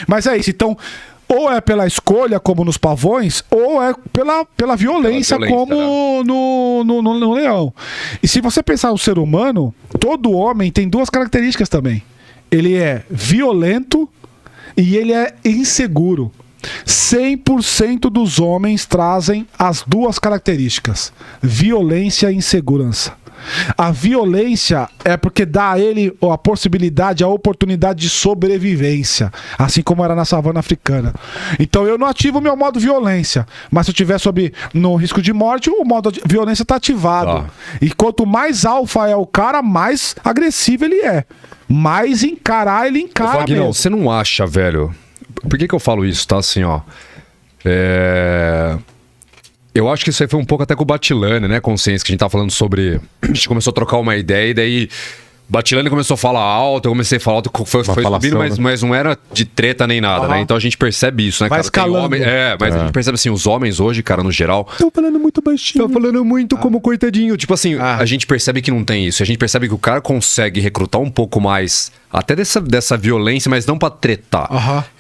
Mas é isso, então, ou é pela escolha, como nos pavões, ou é pela violência, como no leão. E se você pensar no ser humano, todo homem tem duas características também. Ele é violento e ele é inseguro. 100% dos homens trazem as duas características: violência e insegurança. A violência é porque dá a ele a possibilidade, a oportunidade de sobrevivência, assim como era na savana africana. Então eu não ativo o meu modo violência, mas se eu estiver no risco de morte, o modo de violência está ativado. E quanto mais alfa é o cara, mais agressivo ele é. Mais encarar, ele encara mesmo. Não, você não acha, velho? Por que eu falo isso, tá? Assim, ó. Eu acho que isso aí foi um pouco até com o Batilane, né? Consciência, que a gente tá falando sobre... A gente começou a trocar uma ideia e daí... Batilane começou a falar alto, eu comecei a falar alto, foi subindo, mas não era de treta nem nada, né? Então a gente percebe isso, né, vai cara? Escalando. Mas a gente percebe assim, os homens hoje, cara, no geral... Estão falando muito baixinho. Estão falando muito como coitadinho. Tipo assim, a gente percebe que não tem isso. A gente percebe que o cara consegue recrutar um pouco mais, até dessa violência, mas não pra tretar.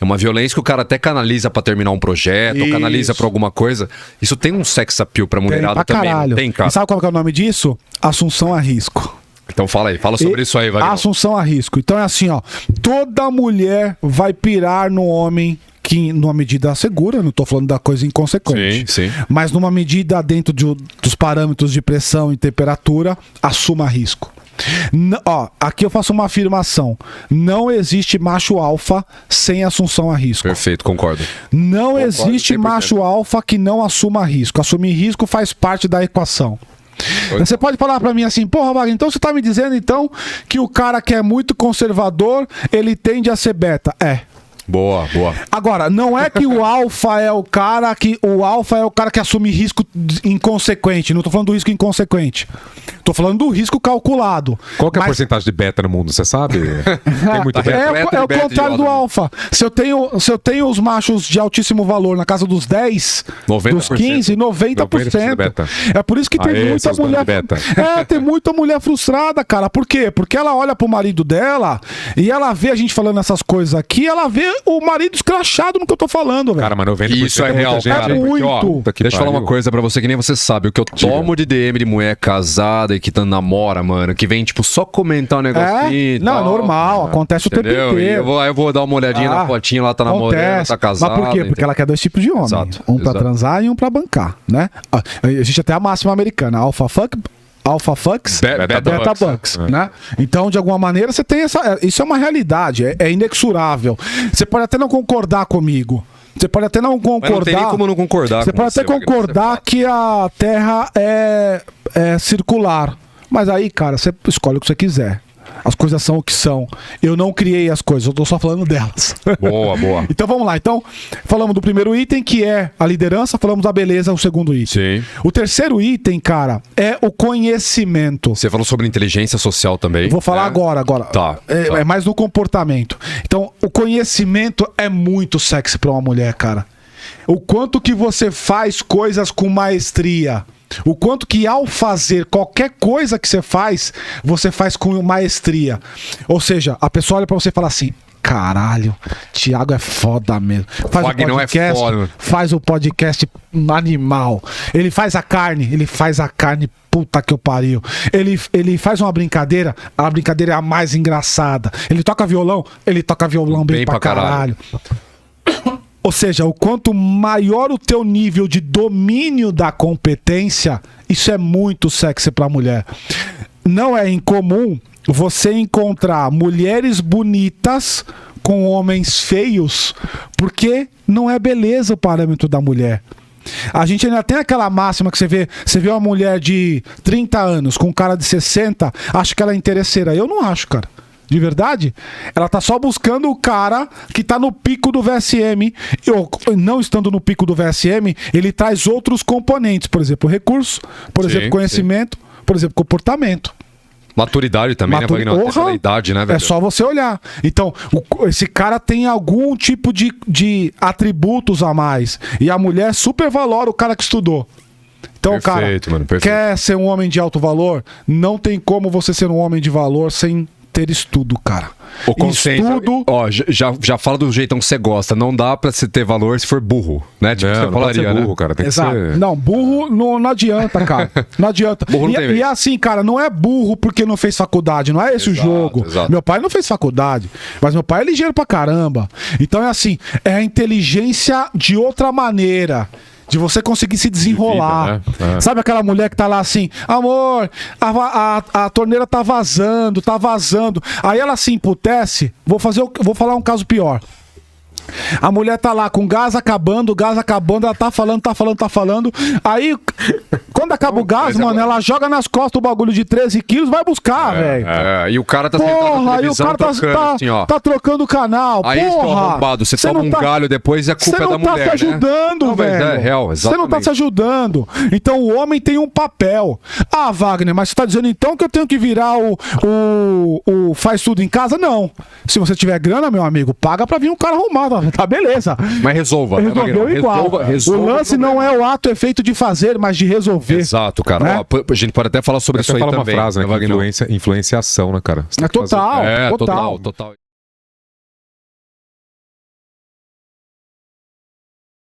É uma violência que o cara até canaliza pra terminar um projeto, ou canaliza pra alguma coisa. Isso tem um sex appeal pra mulherada também, não tem, cara? E sabe qual é o nome disso? Assunção a risco. Então fala sobre isso aí, vai. Assunção a risco. Então é assim, ó. Toda mulher vai pirar no homem que, numa medida segura, não tô falando da coisa inconsequente. Sim. Mas numa medida dentro dos parâmetros de pressão e temperatura, assuma risco. Aqui eu faço uma afirmação. Não existe macho alfa sem assunção a risco. Perfeito, concordo. Não existe 100%. Macho alfa que não assuma risco. Assumir risco faz parte da equação. Você pode falar pra mim assim, porra, Wagner, então você tá me dizendo então que o cara que é muito conservador, ele tende a ser beta. Boa. Agora, não é que o alfa é o cara que assume risco inconsequente. Não tô falando do risco inconsequente. Tô falando do risco calculado. Qual que é a porcentagem de beta no mundo, você sabe? Tem muito beta. É o contrário do alfa. Se eu tenho os machos de altíssimo valor na casa dos 10, 90%, dos 15, 90%. É por isso que tem muita mulher... tem muita mulher frustrada, cara. Por quê? Porque ela olha pro marido dela e ela vê a gente falando essas coisas aqui, ela vê o marido escrachado no que eu tô falando, velho. Cara, mas 90% isso é real, cara. Muito. Porque, deixa eu falar uma coisa pra você que nem você sabe. O que eu tomo de DM de mulher casada e que namora, mano, que vem, tipo, só comentar um negocinho. Não, é normal. Acontece o tempo inteiro. Eu vou dar uma olhadinha na fotinha, lá tá namorando, tá casada. Mas por quê? Porque ela quer dois tipos de homem. Exato, pra transar e um pra bancar, né? Existe até a máxima americana. Alpha fucks, beta bucks, né? Então, de alguma maneira, você tem isso é uma realidade, é inexorável. Você pode até não concordar comigo. Você pode até não concordar. Mas não tem nem como não concordar. Você pode até concordar que a Terra é circular. Mas aí, cara, você escolhe o que você quiser. As coisas são o que são. Eu não criei as coisas, eu tô só falando delas. Boa. Então vamos lá. Então, falamos do primeiro item, que é a liderança, falamos da beleza, o segundo item. Sim. O terceiro item, cara, é o conhecimento. Você falou sobre inteligência social também. Eu vou falar agora. Tá. É mais no comportamento. Então, o conhecimento é muito sexy pra uma mulher, cara. O quanto que você faz coisas com maestria. O quanto que ao fazer qualquer coisa que você faz com maestria. Ou seja, a pessoa olha pra você e fala assim: caralho, Thiago é foda mesmo. Faz o podcast animal. Ele faz a carne, puta que eu pariu. Ele faz uma brincadeira, a brincadeira é a mais engraçada. Ele toca violão bem pra caralho. Ou seja, o quanto maior o teu nível de domínio da competência, isso é muito sexy pra mulher. Não é incomum você encontrar mulheres bonitas com homens feios, porque não é beleza o parâmetro da mulher. A gente ainda tem aquela máxima que você vê uma mulher de 30 anos com um cara de 60, acha que ela é interesseira. Eu não acho, cara. De verdade, ela tá só buscando o cara que tá no pico do VSM. Não estando no pico do VSM, ele traz outros componentes. Por exemplo, recurso, por exemplo, conhecimento, por exemplo, comportamento. Maturidade também, né? Essa idade, né, velho? É só você olhar. Então, esse cara tem algum tipo de atributos a mais. E a mulher supervalora o cara que estudou. Então, perfeito, cara, quer ser um homem de alto valor? Não tem como você ser um homem de valor sem ter estudo, cara. O consenso, estudo... ó, já fala do jeitão que você gosta. Não dá pra se ter valor se for burro, né? Tipo, Não, você não falaria, pode ser burro, né? cara. Tem Exato. que ser... Não, burro não adianta, cara. Não adianta. Burro não tem E vez. é assim, cara, não é burro porque não fez faculdade. Não é esse o jogo. Exato. Meu pai não fez faculdade, mas meu pai é ligeiro pra caramba. Então é assim, é a inteligência de outra maneira. De você conseguir se desenrolar. De vida, né? Sabe aquela mulher que tá lá assim, amor, a torneira tá vazando, tá vazando. Aí ela se emputece, vou falar um caso pior. A mulher tá lá com o gás acabando, ela tá falando. Aí, quando acaba o gás, mano, ela joga nas costas o bagulho de 13 quilos, vai buscar, velho. E o cara tá sentado na Porra, aí o televisão cara trocando, assim, ó. tá trocando o canal. Aí esse porra, arrombado, você toma não um galho depois e a culpa é da mulher, Você não tá se ajudando, né? velho. É real, você não tá exatamente. se ajudando. Então o homem tem um papel. Ah, Wagner, mas você tá dizendo então que eu tenho que virar o faz tudo em casa? Não. Se você tiver grana, meu amigo, paga pra vir um cara arrumado. Tá beleza. Mas resolva. né, Resolveu Wagner? igual. Resolva o lance não é o ato efeito de fazer, mas de resolver. Exato, cara. Né? Ó, a gente pode até falar sobre Você isso aí fala uma também. frase, né? Wagner? Influenciação, né, cara? Você tem É que fazer. total. É, total.